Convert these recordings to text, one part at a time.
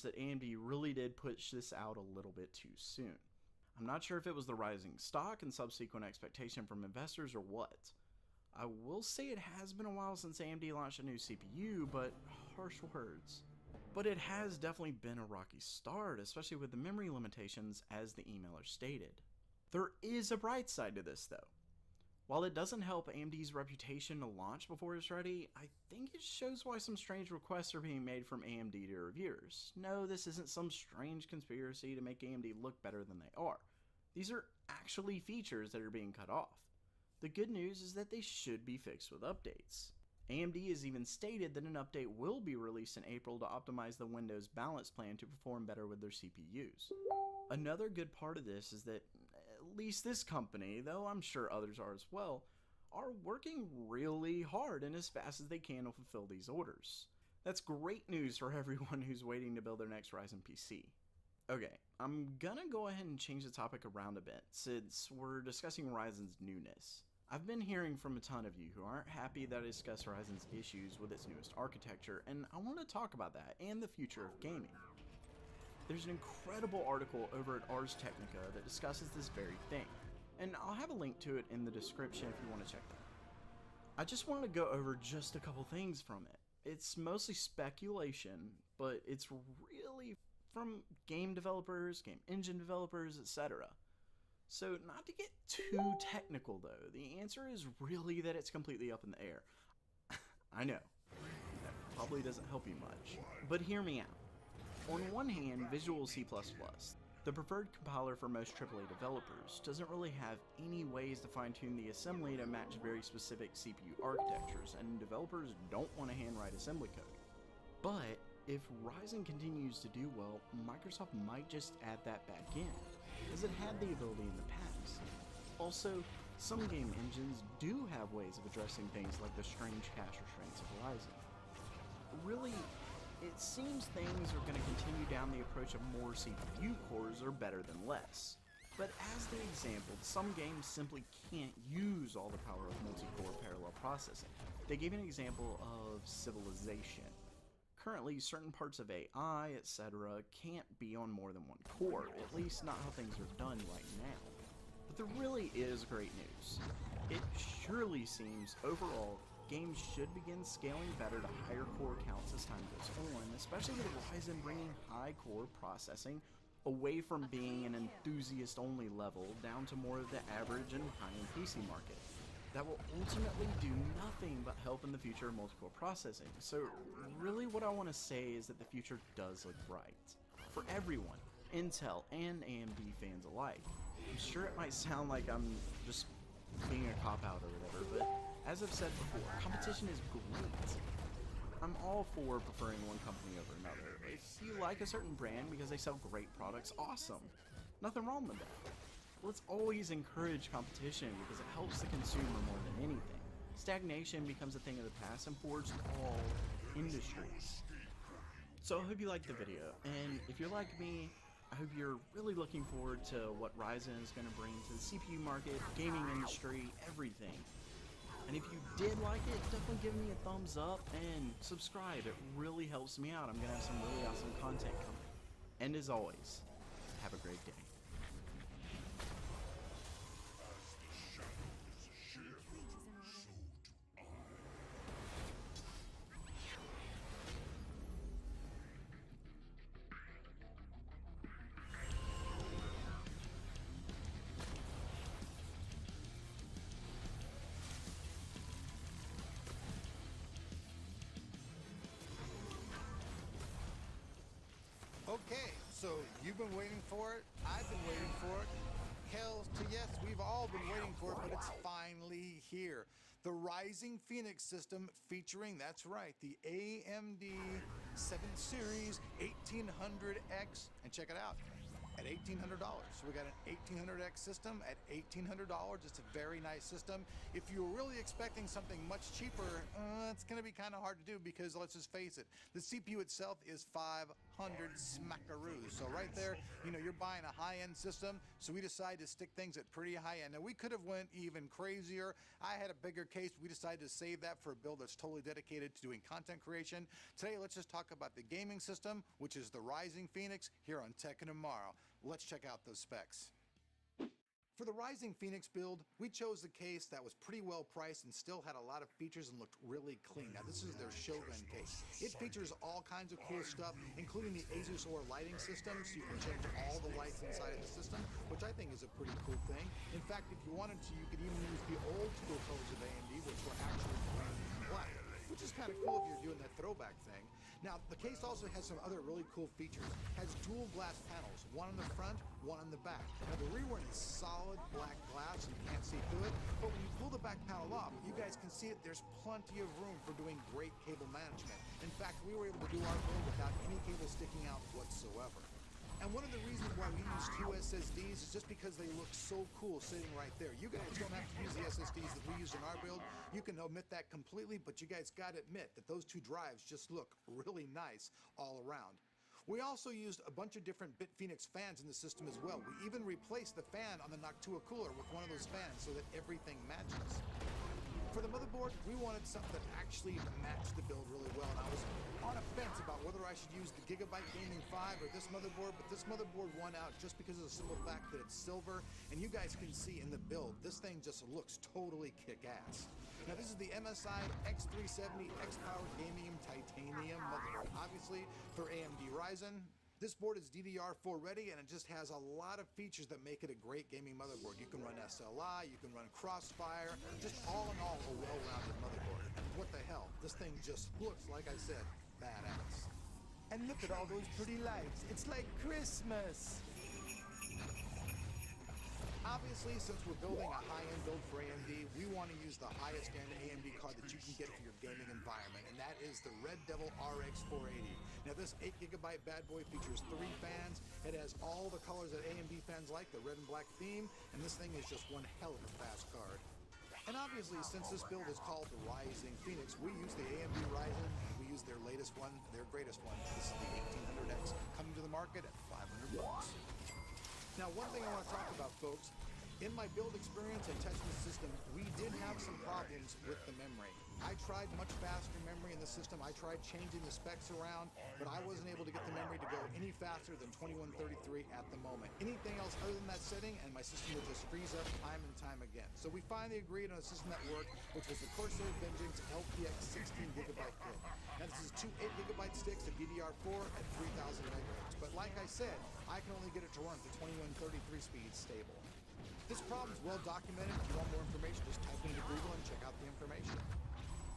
that AMD really did push this out a little bit too soon. I'm not sure if it was the rising stock and subsequent expectation from investors or what. I will say it has been a while since AMD launched a new CPU, but harsh words. But it has definitely been a rocky start, especially with the memory limitations as the emailer stated. There is a bright side to this though. While it doesn't help AMD's reputation to launch before it's ready, I think it shows why some strange requests are being made from AMD to reviewers. No, this isn't some strange conspiracy to make AMD look better than they are. These are actually features that are being cut off. The good news is that they should be fixed with updates. AMD has even stated that an update will be released in April to optimize the Windows balance plan to perform better with their CPUs. Another good part of this is that at least this company, though I'm sure others are as well, are working really hard and as fast as they can to fulfill these orders. That's great news for everyone who's waiting to build their next Ryzen PC. Okay, I'm gonna go ahead and change the topic around a bit since we're discussing Ryzen's newness. I've been hearing from a ton of you who aren't happy that I discuss Ryzen's issues with its newest architecture, and I want to talk about that and the future of gaming. There's an incredible article over at Ars Technica that discusses this very thing, and I'll have a link to it in the description if you want to check that out. I just want to go over just a couple things from it. It's mostly speculation, but it's really from game developers, game engine developers, etc. So not to get too technical though, the answer is really that it's completely up in the air. I know, that probably doesn't help you much, but hear me out. On one hand, Visual C++, the preferred compiler for most AAA developers, doesn't really have any ways to fine-tune the assembly to match very specific CPU architectures, and developers don't want to handwrite assembly code. But if Ryzen continues to do well, Microsoft might just add that back in, as it had the ability in the past. Also, some game engines do have ways of addressing things like the strange cache restraints of Ryzen. Really, it seems things are going to continue down the approach of more CPU cores are better than less. But as the example, some games simply can't use all the power of multi-core parallel processing. They gave an example of Civilization. Currently, certain parts of AI, etc. can't be on more than one core, at least not how things are done right now. But there really is great news. It surely seems, overall, games should begin scaling better to higher core counts as time goes on, especially with Ryzen bringing high core processing away from being an enthusiast-only level down to more of the average and high-end PC market. That will ultimately do nothing but help in the future of multi-core processing. So really what I want to say is that the future does look bright. For everyone, Intel and AMD fans alike. I'm sure it might sound like I'm just being a cop-out or whatever, but as I've said before, competition is great. I'm all for preferring one company over another. If you like a certain brand because they sell great products, awesome. Nothing wrong with that. Let's always encourage competition because it helps the consumer more than anything. Stagnation becomes a thing of the past and forges all industries. So I hope you liked the video, and if you're like me, I hope you're really looking forward to what Ryzen is going to bring to the CPU market, gaming industry, everything. And if you did like it, definitely give me a thumbs up and subscribe. It really helps me out. I'm going to have some really awesome content coming. And as always, have a great day. Okay, so you've been waiting for it, I've been waiting for it, hell to yes, we've all been waiting for it, but it's finally here. The Rising Phoenix system featuring, that's right, the AMD 7 Series 1800X, and check it out, at $1,800. So we got an 1800X system at $1,800. It's a very nice system. If you were really expecting something much cheaper, it's going to be kind of hard to do because let's just face it, the CPU itself is $500. smackaroos. So right there, you know, you're buying a high-end system, so we decided to stick things at pretty high-end. Now, we could have went even crazier. I had a bigger case. We decided to save that for a build that's totally dedicated to doing content creation. Today, let's just talk about the gaming system, which is the Rising Phoenix, here on Tech and Tomorrow. Let's check out those specs. For the Rising Phoenix build, we chose a case that was pretty well priced and still had a lot of features and looked really clean. Now, this is their Shogun case. It features all kinds of cool stuff, including the Asus Aura lighting system, so you can change all the lights inside of the system, which I think is a pretty cool thing. In fact, if you wanted to, you could even use the old school colors of AMD, which were actually green and black, which is kind of cool if you're doing that throwback thing. Now, the case also has some other really cool features. It has dual glass panels, one on the front, one on the back. Now, the rear one is solid black glass, and you can't see through it, but when you pull the back panel off, you guys can see it, there's plenty of room for doing great cable management. In fact, we were able to do our build without any cable sticking out whatsoever. And one of the reasons why we use two SSDs is just because they look so cool sitting right there. You guys don't have to use the SSDs that we use in our build. You can omit that completely, but you guys gotta admit that those two drives just look really nice all around. We also used a bunch of different BitPhoenix fans in the system as well. We even replaced the fan on the Noctua cooler with one of those fans so that everything matches. For the motherboard, we wanted something that actually matched the build really well, and I was on a fence about whether I should use the Gigabyte Gaming 5 or this motherboard, but this motherboard won out just because of the simple fact that it's silver, and you guys can see in the build, this thing just looks totally kick-ass. Now, this is the MSI X370 X-Power Gaming Titanium motherboard, obviously for AMD Ryzen. This board is DDR4 ready, and it just has a lot of features that make it a great gaming motherboard. You can run SLI, you can run Crossfire, just all in all a well-rounded motherboard. And what the hell, this thing just looks, like I said, badass. And look at all those pretty lights. It's like Christmas. Obviously, since we're building a high-end build for AMD, we want to use the highest end AMD card that you can get for your gaming environment, and that is the Red Devil RX 480. Now, this 8GB bad boy features 3 fans. It has all the colors that AMD fans like, the red and black theme, and this thing is just one hell of a fast card. And obviously, since this build is called the Rising Phoenix, we use the AMD Ryzen, and we use their latest one, their greatest one. This is the 1800X, coming to the market at $500. Now, one thing I want to talk about, folks, in my build experience and testing the system, we did have some problems with the memory. I tried much faster memory in the system. I tried changing the specs around, but I wasn't able to get the memory to go any faster than 2133 at the moment. Anything else other than that setting, and my system would just freeze up time and time again. So we finally agreed on a system that worked, which was the Corsair Vengeance LPX 16GB kit. Now, this is 2 8GB sticks at DDR4 at 3000 megahertz. But like I said, I can only get it to run to 2133 speeds stable. This problem is well documented. If you want more information, just type it into Google and check out the information.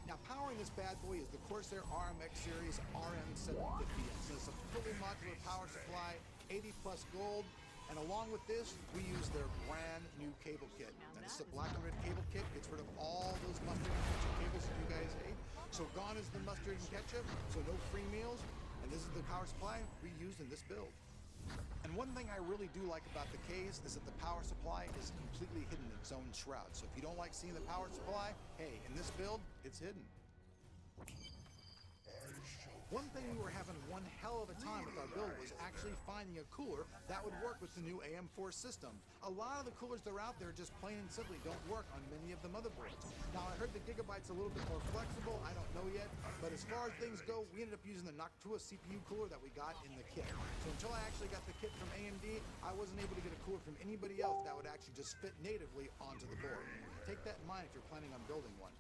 Now, powering this bad boy is the Corsair RMX series RM750S. It's a fully modular power supply, 80 plus gold, and along with this, we use their brand new cable kit. Now, this is a black and red cable kit. Gets rid of all those mustard and ketchup cables that you guys hate. So gone is the mustard and ketchup, so no free meals. And this is the power supply we used in this build. And one thing I really do like about the case is that the power supply is completely hidden in its own shroud. So if you don't like seeing the power supply, hey, in this build, it's hidden. One thing we were having one hell of a time with our build was actually finding a cooler that would work with the new AM4 system. A lot of the coolers that are out there just plain and simply don't work on many of the motherboards. Now, I heard the Gigabyte's a little bit more flexible, I don't know yet, but as far as things go, we ended up using the Noctua CPU cooler that we got in the kit. So until I actually got the kit from AMD, I wasn't able to get a cooler from anybody else that would actually just fit natively onto the board. Take that in mind if you're planning on building one.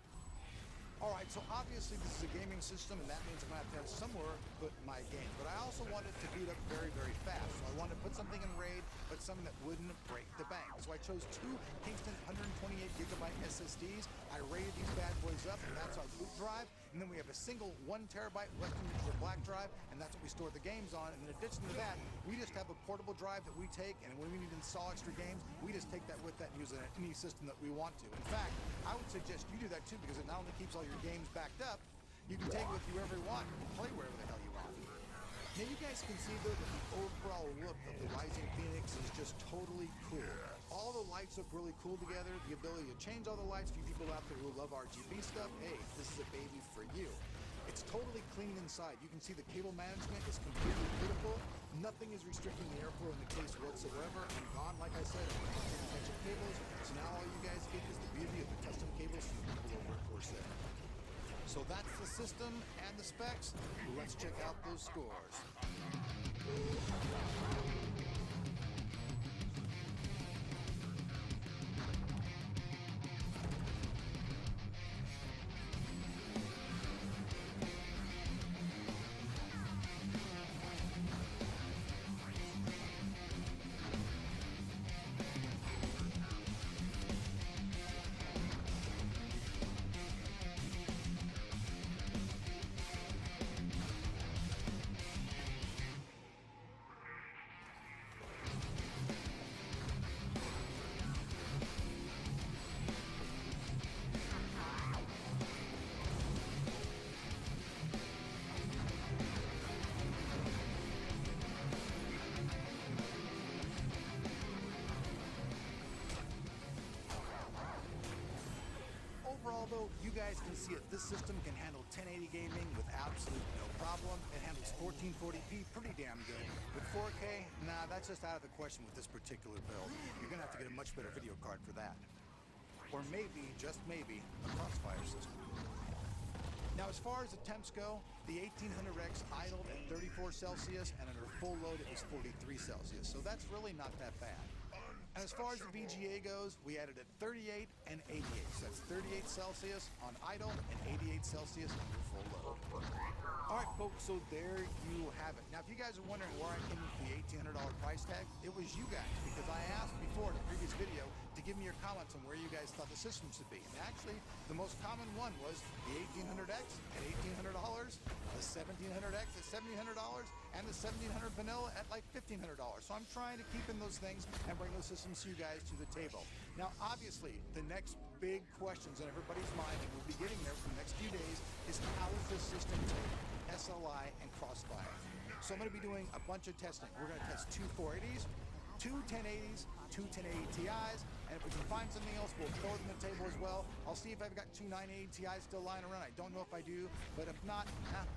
Alright, so obviously this is a gaming system, and that means I'm going to have somewhere to put my games. But I also wanted to boot up very, very fast. So I wanted to put something in RAID, but something that wouldn't break the bank. So I chose 2 Kingston 128GB SSDs. I raided these bad boys up, and that's our boot drive. And then we have a single 1TB Western Digital black drive, and that's what we store the games on. And in addition to that, we just have a portable drive that we take, and when we need to install extra games, we just take that with that and use it in any system that we want to. In fact, I would suggest you do that too, because it not only keeps all your games backed up, you can take it with you wherever you want and play wherever the hell you want. Now you guys can see though that the overall look of the Rising Phoenix is just totally cool. All the lights look really cool together. The ability to change all the lights for you people out there who love RGB stuff, hey, this is a baby for you. It's totally clean inside. You can see the cable management is completely beautiful. Nothing is restricting the airflow in the case whatsoever. And gone, like I said, bunch of cables. So now all you guys get is the beauty of the custom cables from the people over at Corsair. So that's the system and the specs. Let's check out those scores. Although you guys can see it, this system can handle 1080 gaming with absolutely no problem. It handles 1440p pretty damn good. With 4K, nah, that's just out of the question with this particular build. You're gonna have to get a much better video card for that. Or maybe, just maybe, a crossfire system. Now, as far as the temps go, the 1800X idled at 34 Celsius, and under full load it was 43 Celsius, so that's really not that bad. And as far as the VGA goes, we added at 38 and 88. So that's 38 Celsius on idle and 88 Celsius under full load. All right, folks, so there you have it. Now, if you guys are wondering where I came with the $1,800 price tag, it was you guys, because I asked before in the previous video to give me your comments on where you guys thought the system should be. And actually, the most common one was the 1800X at $1,800, the 1700X at $1,700, and the 1700 vanilla at like $1,500. So I'm trying to keep in those things and bring those systems to you guys to the table. Now, obviously, the next big questions on everybody's mind, and we'll be getting there for the next few days, is how does this system take SLI and Crossfire? So I'm going to be doing a bunch of testing. We're going to test two 480s, two 1080s, two 1080 Ti's, and if we can find something else, we'll throw it on the table as well. I'll see if I've got two 980 Ti's still lying around. I don't know if I do, but if not,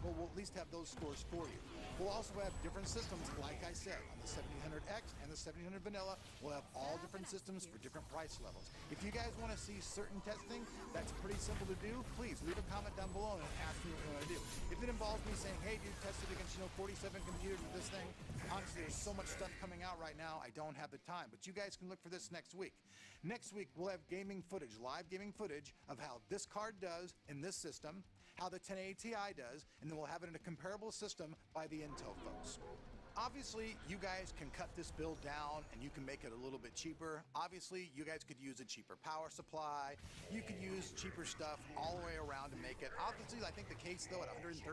well, we'll at least have those scores for you. We'll also have different systems, like I said, on the 1700X and the 1700 vanilla. We'll have all different systems for different price levels. If you guys want to see certain testing, that's pretty simple to do. Please leave a comment down below and ask me what you want to do. If it involves me saying, hey, dude, tested against 47 computers with this thing, honestly, there's so much stuff coming out right now, I don't have the time. But you guys can look for this next week. Next week, we'll have gaming footage, live gaming footage of how this card does in this system, how the 1080 Ti does, and then we'll have it in a comparable system by the Intel folks. Obviously, you guys can cut this build down and you can make it a little bit cheaper. Obviously, you guys could use a cheaper power supply. You could use cheaper stuff all the way around to make it. Obviously, I think the case, though, at $139,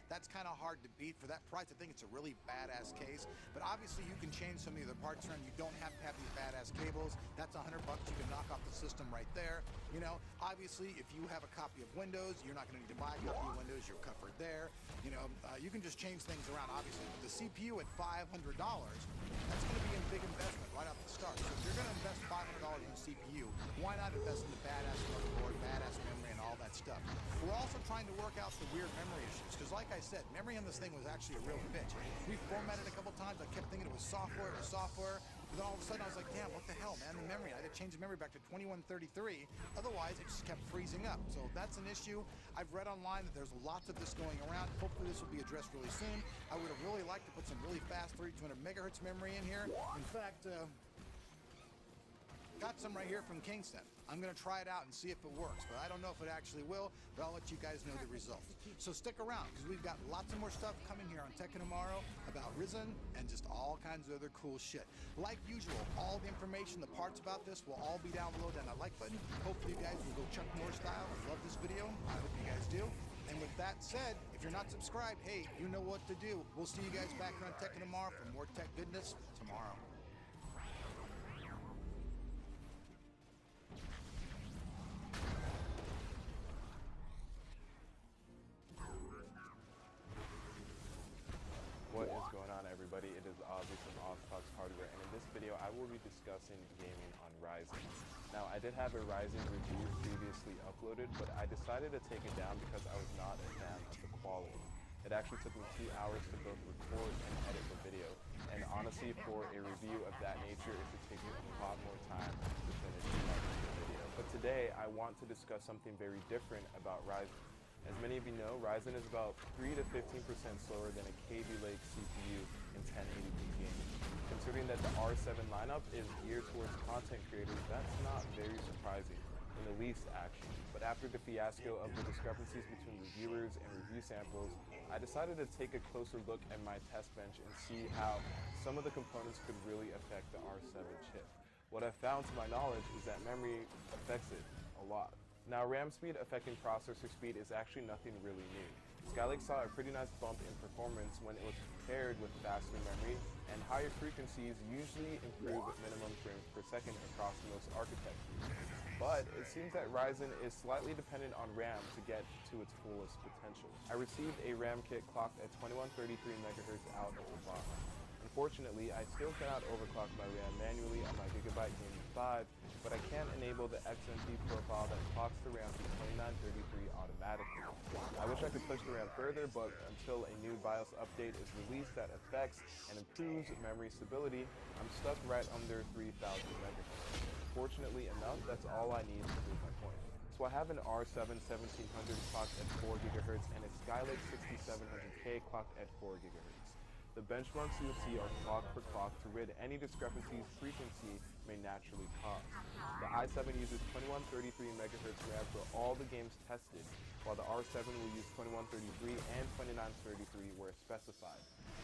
that's kind of hard to beat. For that price, I think it's a really badass case. But obviously, you can change some of the other parts around. You don't have to have these badass cables. That's $100 you can knock off the system right there. You know, obviously, if you have a copy of Windows, you're not going to need to buy a copy of Windows. You're covered there. You know, you can just change things around, obviously. But the CPU at $500, that's going to be a big investment right off the start. So if you're going to invest $500 in a CPU, why not invest in the badass motherboard, badass memory, and all that stuff? We're also trying to work out the weird memory issues, because like I said, memory on this thing was actually a real bitch. We formatted a couple times. I kept thinking it was software, but then all of a sudden I was like, damn, what the hell, man, the memory. I had to change the memory back to 2133. Otherwise, it just kept freezing up. So that's an issue. I've read online that there's lots of this going around. Hopefully this will be addressed really soon. I would have really liked to put some really fast 3200 megahertz memory in here. In fact, got some right here from Kingston. I'm going to try it out and see if it works, but I don't know if it actually will, but I'll let you guys know the results. So stick around, because we've got lots of more stuff coming here on Tekken tomorrow about Risen and just all kinds of other cool shit. Like usual, all the information, the parts about this will all be down below down that like button. Hopefully you guys will go Chuck Norris style and love this video. I hope you guys do. And with that said, if you're not subscribed, hey, you know what to do. We'll see you guys back here on Tekken tomorrow for more tech goodness tomorrow. What is going on, everybody, it is Ozzy from OzTalks Hardware, and in this video I will be discussing gaming on Ryzen. Now, I did have a Ryzen review previously uploaded, but I decided to take it down because I was not a fan of the quality. It actually took me 2 hours to both record and edit the video, and honestly, for a review of that nature, it would take me a lot more time to finish the video. But today, I want to discuss something very different about Ryzen. As many of you know, Ryzen is about 3 to 15% slower than a Kaby Lake CPU in 1080p gaming. Considering that the R7 lineup is geared towards content creators, that's not very surprising, in the least actually. But after the fiasco of the discrepancies between reviewers and review samples, I decided to take a closer look at my test bench and see how some of the components could really affect the R7 chip. What I've found to my knowledge is that memory affects it a lot. Now, RAM speed affecting processor speed is actually nothing really new. Skylake saw a pretty nice bump in performance when it was paired with faster memory, and higher frequencies usually improve minimum frames per second across most architectures. But it seems that Ryzen is slightly dependent on RAM to get to its fullest potential. I received a RAM kit clocked at 2133 MHz out of the box. Unfortunately, I still cannot overclock my RAM manually on my Gigabyte Gaming 5, but I can enable the XMP profile that clocks the RAM to 2933 automatically. I wish I could push the RAM further, but until a new BIOS update is released that affects and improves memory stability, I'm stuck right under 3000 MHz. Fortunately enough, that's all I need to prove my point. So I have an R7 1700 clocked at 4 GHz and a Skylake 6700K clocked at 4 GHz. The benchmarks you'll see are clock for clock to rid any discrepancies frequency may naturally cause. The i7 uses 2133 MHz RAM for all the games tested, while the R7 will use 2133 and 2933 where specified.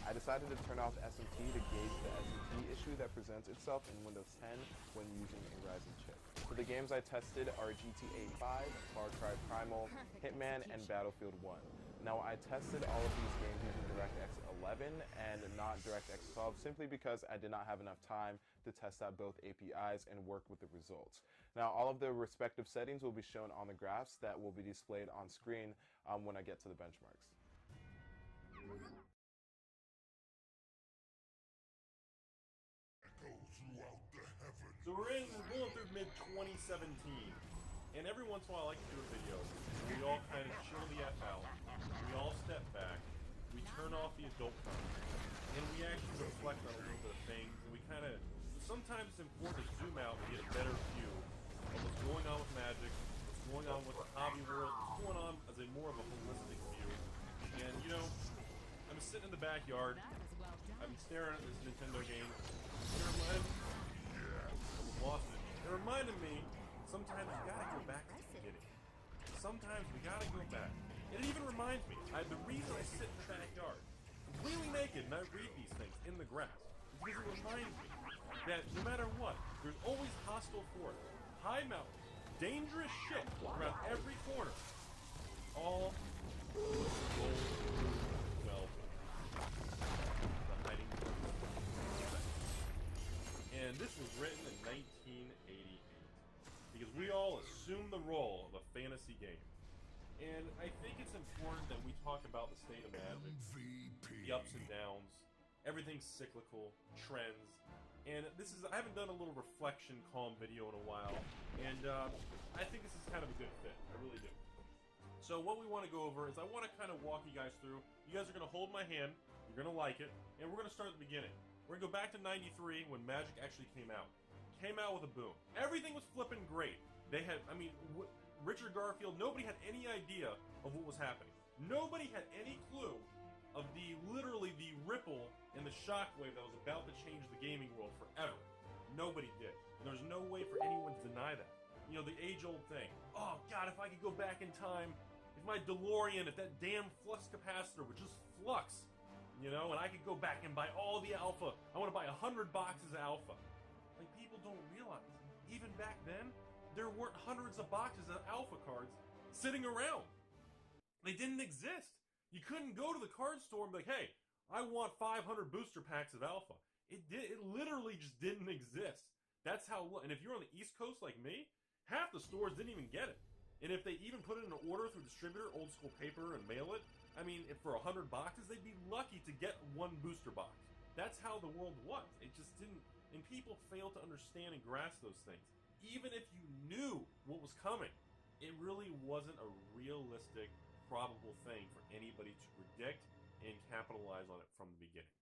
I decided to turn off SMT to gauge the SMT issue that presents itself in Windows 10 when using a Ryzen chip. So the games I tested are GTA 5, Far Cry Primal, Hitman, and Battlefield 1. Now, I tested all of these games using DirectX 11 and not DirectX 12 simply because I did not have enough time to test out both APIs and work with the results. Now, all of the respective settings will be shown on the graphs that will be displayed on screen when I get to the benchmarks. So we're going through mid-2017, and every once in a while I like to do a video. We all kind of chill the F out, we all step back, we turn off the adult content, and we actually reflect on a little bit of things, and we kind of, sometimes it's important to zoom out and get a better view of what's going on with Magic, what's going on with the hobby world, what's going on as a more of a holistic view. And you know, I'm sitting in the backyard, I'm staring at this Nintendo game, it reminded me, sometimes you gotta go back to the beginning. Sometimes we gotta go back. And it even reminds me, the reason I sit in the backyard, completely naked, and I read these things in the grass, is because it reminds me that no matter what, there's always hostile forest, high mountains, dangerous shit around every corner. All with the goal of well-being. The hiding place. And this was written in 1988. Because we all assume the role of a fantasy game. And I think it's important that we talk about the state of Magic, the ups and downs, everything's cyclical, trends, and I haven't done a little reflection calm video in a while, and I think this is kind of a good fit, I really do. So what we want to go over is I want to kind of walk you guys through. You guys are going to hold my hand, you're going to like it, and we're going to start at the beginning. We're going to go back to 93 when Magic actually came out. Came out with a boom. Everything was flipping great. They had, Richard Garfield, nobody had any idea of what was happening. Nobody had any clue of literally the ripple and the shockwave that was about to change the gaming world forever. Nobody did. And there's no way for anyone to deny that. You know, the age-old thing. Oh, God, if I could go back in time, if my DeLorean, if that damn flux capacitor would just flux, you know, and I could go back and buy all the alpha. I want to buy 100 boxes of alpha. Like, people don't realize, even back then, there weren't hundreds of boxes of alpha cards sitting around. They didn't exist. You couldn't go to the card store and be like, hey, I want 500 booster packs of alpha. It literally just didn't exist. That's how, and if you're on the East Coast like me, half the stores didn't even get it. And if they even put it in an order through distributor, old school paper, and mail it, I mean, if for 100 boxes, they'd be lucky to get one booster box. That's how the world was. It just didn't, and people fail to understand and grasp those things. Even if you knew what was coming, it really wasn't a realistic, probable thing for anybody to predict and capitalize on it from the beginning.